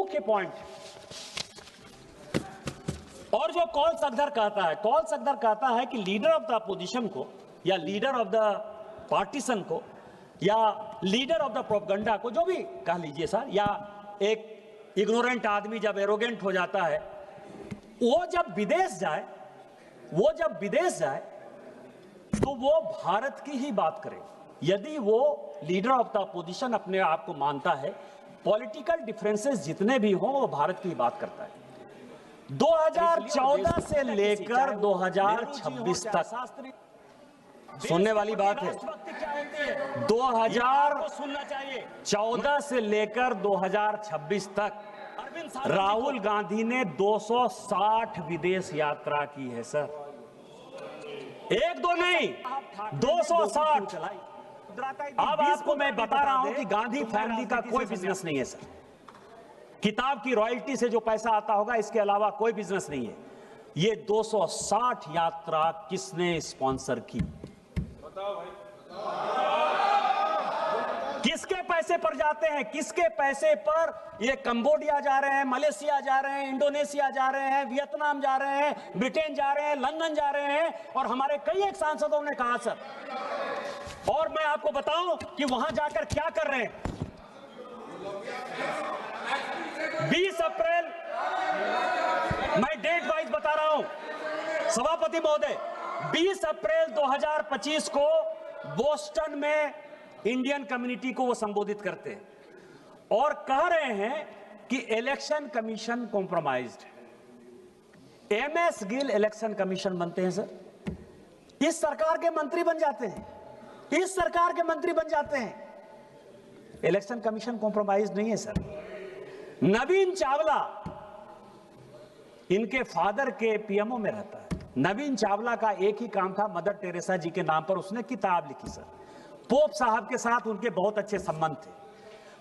मुख्य पॉइंट। और जो कॉल सकदर कहता है कि लीडर ऑफ द अपोजिशन को या लीडर ऑफ द पार्टीशन को या लीडर ऑफ द प्रोपगंडा को, जो भी कह लीजिए सर, या एक इग्नोरेंट आदमी जब एरोगेंट हो जाता है, वो जब विदेश जाए तो वो भारत की ही बात करे। यदि वो लीडर ऑफ द अपोजिशन अपने आप को मानता है, पॉलिटिकल डिफरेंसेस जितने भी हों वो भारत की ही बात करता है। 2014 से लेकर 2026 तक, सुनने वाली बात है, 2014 से लेकर 2026 तक राहुल गांधी ने 260 विदेश यात्रा की है सर। एक दो नहीं, 260। अब आपको मैं बता रहा हूं कि गांधी फैमिली का कोई बिजनेस नहीं है सर। किताब की रॉयल्टी से जो पैसा आता होगा, इसके अलावा कोई बिजनेस नहीं है। ये 260 यात्रा किसने स्पॉन्सर की? बताओ भाई। किसके पैसे पर जाते हैं? किसके पैसे पर ये कंबोडिया जा रहे हैं, मलेशिया जा रहे हैं, इंडोनेशिया जा रहे हैं, वियतनाम जा रहे हैं, ब्रिटेन जा रहे हैं, लंदन जा रहे हैं? और हमारे कई एक सांसदों ने कहा सर, और मैं आपको बताऊं कि वहां जाकर क्या कर रहे हैं। 20 अप्रैल, मैं डेट वाइज बता रहा हूं सभापति महोदय, 20 अप्रैल 2025 को बोस्टन में इंडियन कम्युनिटी को वो संबोधित करते हैं और कह रहे हैं कि इलेक्शन कमीशन कॉम्प्रोमाइज्ड है। एमएस गिल इलेक्शन कमीशन बनते हैं सर, इस सरकार के मंत्री बन जाते हैं, इस सरकार के मंत्री बन जाते हैं। इलेक्शन कमीशन कॉम्प्रोमाइज नहीं है सर। नवीन चावला इनके फादर के पीएमओ में रहता है। नवीन चावला का एक ही काम था, मदर टेरेसा जी के नाम पर उसने किताब लिखी सर। पोप साहब के साथ उनके बहुत अच्छे संबंध थे।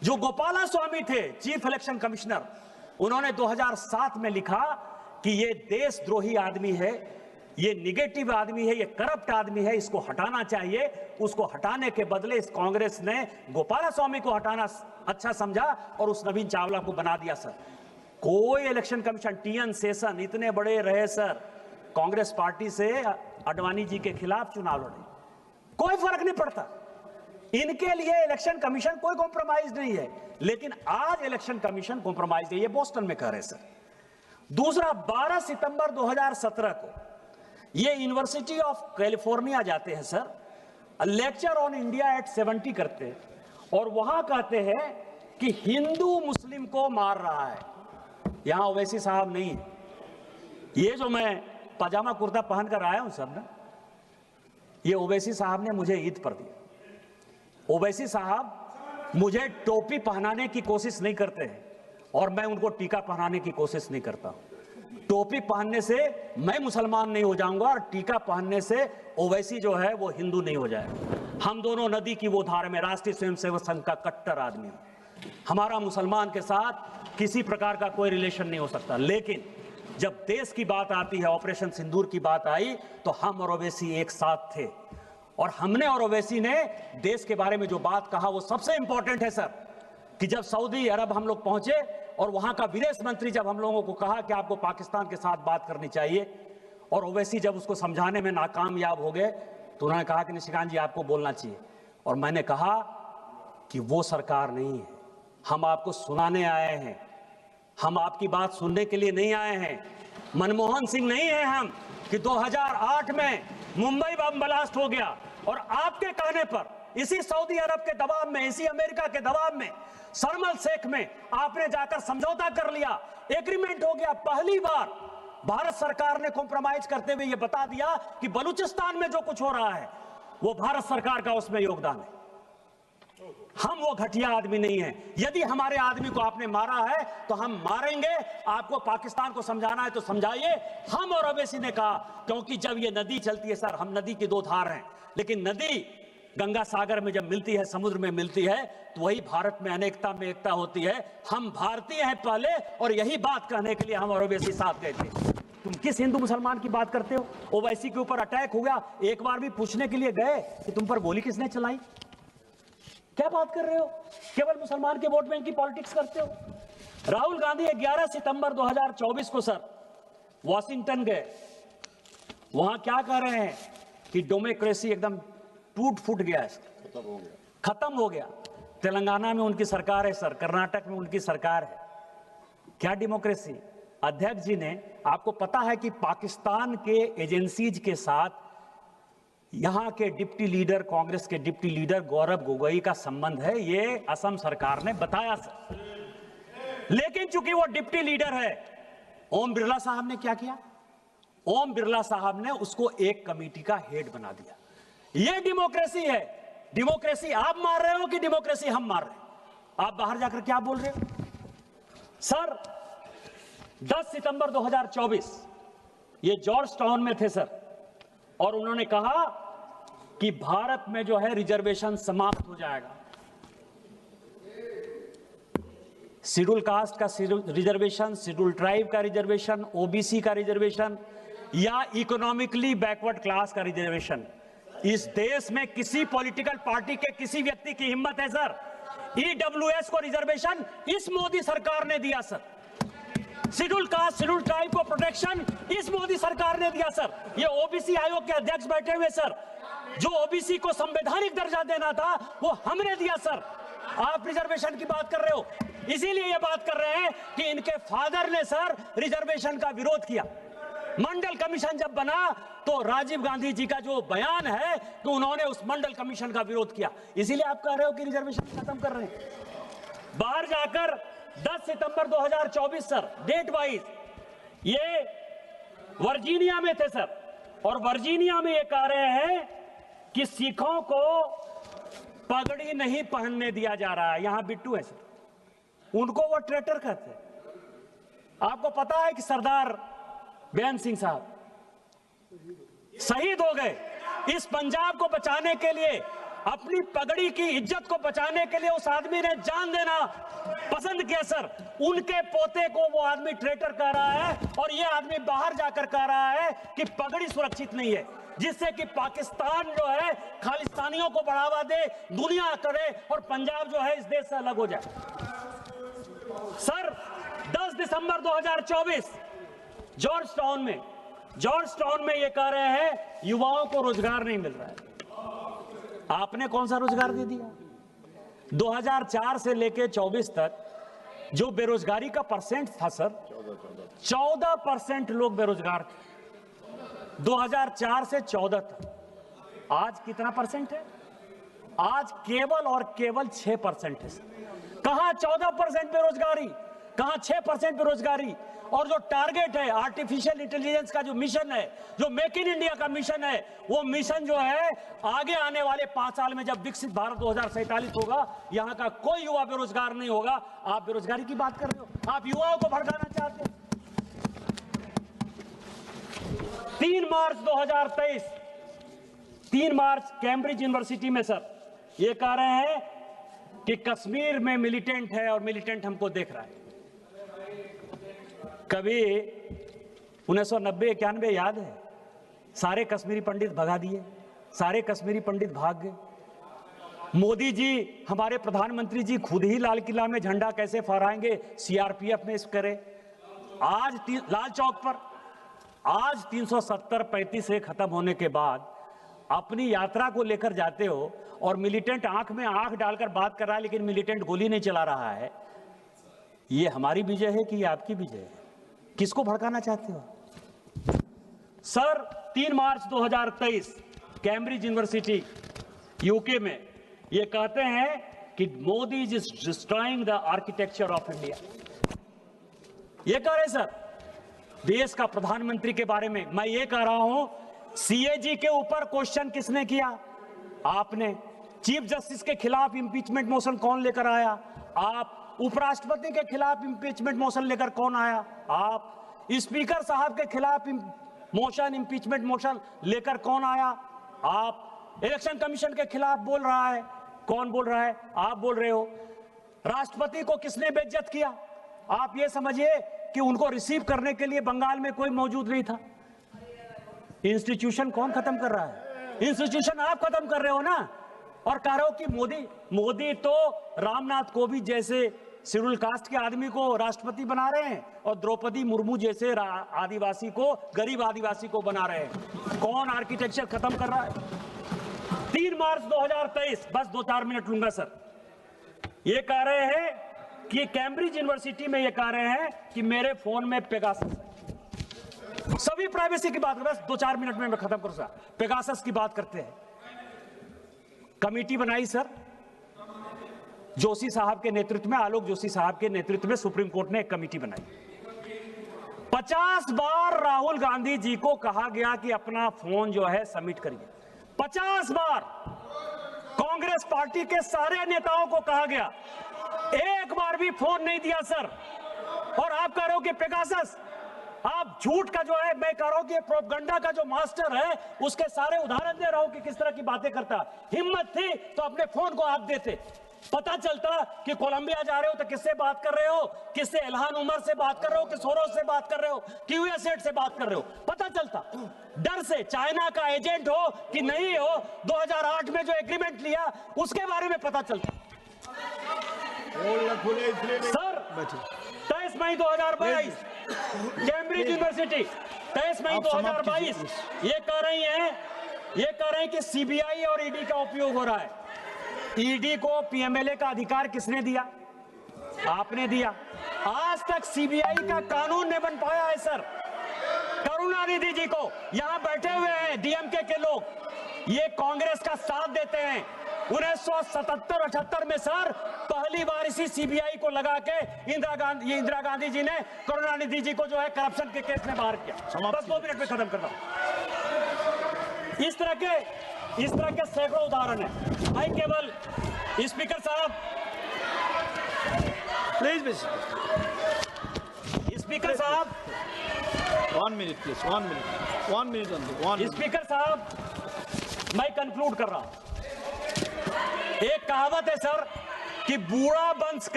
जो गोपाला स्वामी थे चीफ इलेक्शन कमिश्नर, उन्होंने 2007 में लिखा कि ये देशद्रोही आदमी है, ये निगेटिव आदमी है, ये करप्ट आदमी है, इसको हटाना चाहिए। उसको हटाने के बदले इस कांग्रेस ने गोपाला स्वामी को हटाना अच्छा समझा और उस नवीन चावला को बना दिया सर। कोई इलेक्शन कमीशन, टीएन शेषन इतने बड़े रहे सर, कांग्रेस पार्टी से अडवाणी जी के खिलाफ चुनाव लड़े, कोई फर्क नहीं पड़ता। इनके लिए इलेक्शन कमीशन कोई कॉम्प्रोमाइज नहीं है। लेकिन आज इलेक्शन कमीशन कॉम्प्रोमाइज है, ये बोस्टन में कह रहे सर। दूसरा, 12 सितंबर 2017 को ये यूनिवर्सिटी ऑफ कैलिफोर्निया जाते हैं sir, lecture on India at 70 करते हैं और वहां कहते हैं कि हिंदू मुस्लिम को मार रहा है। यहां ओवैसी साहब नहीं है। ये जो मैं पजामा कुर्ता पहनकर आया हूं सर ना, ये ओवैसी साहब ने मुझे ईद पर दिया। ओवैसी साहब मुझे टोपी पहनाने की कोशिश नहीं करते हैं और मैं उनको टीका पहनाने की कोशिश नहीं करता। टोपी पहनने से मैं मुसलमान नहीं हो जाऊंगा और टीका पहनने से ओवैसी जो है वो हिंदू नहीं हो जाएगा। हम दोनों नदी की वो धार में, राष्ट्रीय स्वयंसेवक संघ का कट्टर आदमी हूं। हमारा मुसलमान के साथ किसी प्रकार का कोई रिलेशन नहीं हो सकता। लेकिन जब देश की बात आती है, ऑपरेशन सिंदूर की बात आई, तो हम और ओवैसी एक साथ थे और हमने और ओवैसी ने देश के बारे में जो बात कहा वो सबसे इंपॉर्टेंट है सर। कि जब सऊदी अरब हम लोग पहुंचे और वहां का विदेश मंत्री जब हम लोगों को कहा कि आपको पाकिस्तान के साथ बात करनी चाहिए, और ओवैसी जब उसको समझाने में नाकामयाब हो गए, तो उन्होंने कहा कि निशिकांत जी आपको बोलना चाहिए। और मैंने कहा कि वो सरकार नहीं है, हम आपको सुनाने आए हैं, हम आपकी बात सुनने के लिए नहीं आए हैं। मनमोहन सिंह नहीं है हम कि 2008 में मुंबई बम ब्लास्ट हो गया और आपके कहने पर, इसी सऊदी अरब के दबाव में, इसी अमेरिका के दबाव में, शर्म शेख में आपने जाकर समझौता कर लिया, एग्रीमेंट हो गया। पहली बार भारत सरकार ने कॉम्प्रोमाइज करते हुए यह बता दिया कि बलूचिस्तान में जो कुछ हो रहा है वो भारत सरकार का उसमें योगदान है। हम वो घटिया आदमी नहीं है। यदि हमारे आदमी को आपने मारा है तो हम मारेंगे। आपको पाकिस्तान को समझाना है तो समझाइए। हम और ओवैसी ने कहा, क्योंकि जब ये नदी चलती है सर, हम नदी की दो धार हैं, लेकिन नदी गंगा सागर में जब मिलती है, समुद्र में मिलती है, तो वही भारत में अनेकता में एकता होती है। हम भारतीय हैं पहले, और यही बात कहने के लिए हम और ओवैसी साथ गए थे। तुम किस हिंदू मुसलमान की बात करते हो? ओवैसी के ऊपर अटैक हो गया, एक बार भी पूछने के लिए गए कि तुम पर गोली किसने चलाई? क्या बात कर रहे हो? केवल मुसलमान के वोट बैंक की पॉलिटिक्स करते हो। राहुल गांधी 11 सितंबर 2024 को सर वॉशिंगटन गए। वहां क्या कह रहे हैं कि डेमोक्रेसी एकदम टूट फूट गया है, खत्म हो गया। तेलंगाना में उनकी सरकार है सर, कर्नाटक में उनकी सरकार है। क्या डेमोक्रेसी? अध्यक्ष जी ने, आपको पता है कि पाकिस्तान के एजेंसीज के साथ यहां के डिप्टी लीडर, कांग्रेस के डिप्टी लीडर गौरव गोगोई का संबंध है, ये असम सरकार ने बताया सर। लेकिन चूंकि वो डिप्टी लीडर है, ओम बिरला साहब ने क्या किया? ओम बिरला साहब ने उसको एक कमेटी का हेड बना दिया। ये डेमोक्रेसी है। डेमोक्रेसी आप मार रहे हो कि डेमोक्रेसी हम मार रहे हैं? आप बाहर जाकर क्या बोल रहे हो सर? 10 सितंबर 2024 ये जॉर्ज टाउन में थे सर, और उन्होंने कहा कि भारत में जो है रिजर्वेशन समाप्त हो जाएगा। शेड्यूल कास्ट का रिजर्वेशन, शेड्यूल ट्राइब का रिजर्वेशन, ओबीसी का रिजर्वेशन या इकोनॉमिकली बैकवर्ड क्लास का रिजर्वेशन, इस देश में किसी पॉलिटिकल पार्टी के किसी व्यक्ति की हिम्मत है सर? ईडब्ल्यूएस को रिजर्वेशन इस मोदी सरकार ने दिया sir. Schedule caste, schedule tribe को प्रोटेक्शन इस मोदी सरकार ने दिया सर। ये ओबीसी आयोग के अध्यक्ष बैठे हुए सर, जो ओबीसी को संवैधानिक दर्जा देना था वो हमने दिया सर। आप रिजर्वेशन की बात कर रहे हो, इसीलिए ये बात कर रहे हैं कि इनके फादर ने सर रिजर्वेशन का विरोध किया। मंडल कमीशन जब बना तो राजीव गांधी जी का जो बयान है तो उन्होंने उस मंडल कमीशन का विरोध किया, इसीलिए आप कह रहे हो कि रिजर्वेशन खत्म कर रहे हैं। बाहर जाकर 10 सितंबर 2024 सर, डेट वाइज ये वर्जीनिया में थे सर, और वर्जीनिया में ये कह रहे हैं कि सिखों को पगड़ी नहीं पहनने दिया जा रहा है। यहां बिट्टू है सर, उनको वो ट्रेटर कहते हैं। आपको पता है कि सरदार बेअंत सिंह साहब शहीद हो गए। इस पंजाब को बचाने के लिए, अपनी पगड़ी की इज्जत को बचाने के लिए उस आदमी ने जान देना पसंद किया सर। उनके पोते को वो आदमी ट्रेटर कह रहा है, और ये आदमी बाहर जाकर कह रहा है कि पगड़ी सुरक्षित नहीं है, जिससे कि पाकिस्तान जो है खालिस्तानियों को बढ़ावा दे, दुनिया करे, और पंजाब जो है इस देश से अलग हो जाए। सर 10 दिसंबर 2024 जॉर्ज टाउन में ये कह रहे हैं युवाओं को रोजगार नहीं मिल रहा है। आपने कौन सा रोजगार दे दिया? 2004 से लेके 24 तक जो बेरोजगारी का परसेंट था सर, 14% लोग बेरोजगार थे 2004 से 14 तक। आज कितना परसेंट है? आज केवल और केवल 6% है सर। कहां 14% बेरोजगारी, कहां 6% बेरोजगारी? और जो टारगेट है आर्टिफिशियल इंटेलिजेंस का जो मिशन है, जो मेक इन इंडिया का मिशन है, वो मिशन जो है आगे आने वाले 5 साल में जब विकसित भारत 2047 होगा, यहां का कोई युवा बेरोजगार नहीं होगा। आप बेरोजगारी की बात कर रहे हो, आप युवाओं को भड़काना चाहते हो। 3 मार्च 2023, 3 मार्च कैम्ब्रिज यूनिवर्सिटी में सर ये कह रहे हैं कि कश्मीर में मिलिटेंट है और मिलिटेंट हमको देख रहा है। कभी 1990-91 याद है? सारे कश्मीरी पंडित भगा दिए, सारे कश्मीरी पंडित भाग गए। मोदी जी, हमारे प्रधानमंत्री जी खुद ही लाल किला में झंडा कैसे फहराएंगे, सीआरपीएफ में इस करे। आज लाल चौक पर आज 370-35 से खत्म होने के बाद अपनी यात्रा को लेकर जाते हो, और मिलिटेंट आंख में आंख डालकर बात कर रहा है, लेकिन मिलिटेंट गोली नहीं चला रहा है। ये हमारी विजय है कि ये आपकी विजय है? किसको भड़काना चाहते हो सर? 3 मार्च 2023 कैम्ब्रिज यूनिवर्सिटी यूके में ये कहते हैं कि Modi is destroying the architecture of India. ये कह रहे सर देश का प्रधानमंत्री के बारे में। मैं ये कह रहा हूं, सीएजी के ऊपर क्वेश्चन किसने किया? आपने। चीफ जस्टिस के खिलाफ इंपीचमेंट मोशन कौन लेकर आया? आप। उपराष्ट्रपति के खिलाफ इंपीचमेंट मोशन लेकर कौन आया? आप। स्पीकर साहब के खिलाफ मोशन, इंपीचमेंट मोशन लेकर कौन आया? आप। इलेक्शन कमीशन के खिलाफ बोल रहा है, कौन बोल रहा है? आप बोल रहे हो। राष्ट्रपति को किसने बेइज्जत किया? आप ये समझिए कि उनको रिसीव करने के लिए बंगाल में कोई मौजूद नहीं था। इंस्टीट्यूशन कौन खत्म कर रहा है? इंस्टीट्यूशन आप खत्म कर रहे हो ना, और कह रहे हो कि मोदी तो रामनाथ कोविंद जैसे शेड्यूल कास्ट के आदमी को राष्ट्रपति बना रहे हैं और द्रौपदी मुर्मू जैसे आदिवासी को, गरीब आदिवासी को बना रहे हैं। कौन आर्किटेक्चर खत्म कर रहा है? 3 मार्च 2023, बस 2-4 मिनट लूंगा सर। ये कह रहे हैं कि कैम्ब्रिज यूनिवर्सिटी में ये कह रहे हैं कि मेरे फोन में पेगासस है। सभी प्राइवेसी की बात, बस 2-4 मिनट में मैं खत्म करूं सर। पेगासस की बात करते हैं। कमेटी बनाई सर जोशी साहब के नेतृत्व में, आलोक जोशी साहब के नेतृत्व में सुप्रीम कोर्ट ने एक कमेटी बनाई। 50 बार राहुल गांधी जी को कहा गया कि अपना फोन जो है सबमिट करिए। 50 बार कांग्रेस पार्टी के सारे नेताओं को कहा गया, एक बार भी फोन नहीं दिया सर। और आप कह रहे हो कि पेगासस, आप झूठ का जो है, मैं कह रहा हूं कि प्रोपगंडा का जो मास्टर है उसके सारे उदाहरण दे रहा हूं कि किस तरह की बातें करता। हिम्मत थी तो अपने फोन को आप देते, पता चलता कि कोलंबिया जा रहे हो तो किससे बात कर रहे हो, किससे इल्हान उमर से बात कर रहे हो, कि सोरोस से बात कर रहे हो, कि यूएसएड से बात कर रहे हो, पता चलता। डर से चाइना का एजेंट हो कि नहीं हो, 2008 में जो एग्रीमेंट लिया उसके बारे में पता चलता। सर 23 मई 2022 कैम्ब्रिज यूनिवर्सिटी, 23 मई 2022 ये कह रही हैं कि सीबीआई और ईडी का उपयोग हो रहा है। ईडी को पीएमएलए का अधिकार किसने दिया? आपने दिया। आज तक सीबीआई का कानून नहीं बन पाया है सर। करुणानिधि जी को यहां बैठे हुए हैं डीएमके के लोग, ये कांग्रेस का साथ देते हैं। 1977-78 में सर पहली बार इसी सीबीआई को लगा के इंदिरा गांधी जी ने करुणानिधि जी को जो है करप्शन के केस में बाहर किया। बस 2 मिनट में खत्म करता हूं। इस तरह के सैकड़ों उदाहरण है। मैं केवल स्पीकर साहब, प्लीज स्पीकर साहब 1 मिनट प्लीज, 1 मिनट स्पीकर साहब, मैं कंक्लूड कर रहा हूं। एक कहावत है सर कि बूढ़ा वंश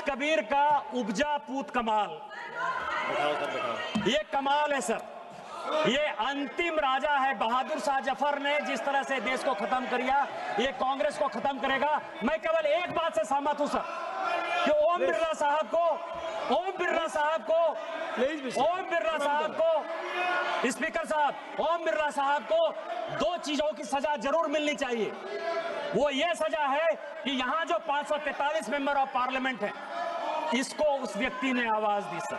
कबीर का उपजा पूत कमाल। ये कमाल है सर। ये अंतिम राजा है। बहादुर शाह जफर ने जिस तरह से देश को खत्म किया, ये कांग्रेस को खत्म करेगा। मैं केवल एक बात से सहमत हूं सर कि ओम बिरला साहब को स्पीकर साहब, ओम बिरला साहब को 2 चीजों की सजा जरूर मिलनी चाहिए। वो ये सजा है कि यहां जो 543 मेंबर ऑफ पार्लियामेंट है, इसको उस व्यक्ति ने आवाज दी सर।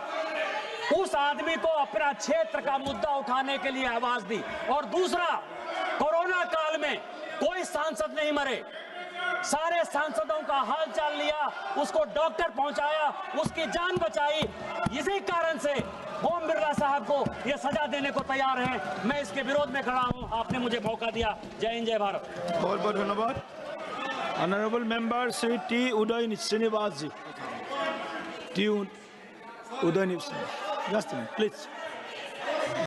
उस आदमी को अपना क्षेत्र का मुद्दा उठाने के लिए आवाज दी। और दूसरा, कोरोना काल में कोई सांसद नहीं मरे, सारे सांसदों का हाल चाल लिया, उसको डॉक्टर पहुंचाया, उसकी जान बचाई। इसी कारण से ओम बिरला साहब को यह सजा देने को तैयार हैं। मैं इसके विरोध में खड़ा हूं। आपने मुझे मौका दिया। जय हिंद, जय भारत। बहुत बहुत धन्यवाद। Honourable member Shri T Uday Srinivas ji, T Uday Srinivas, just please.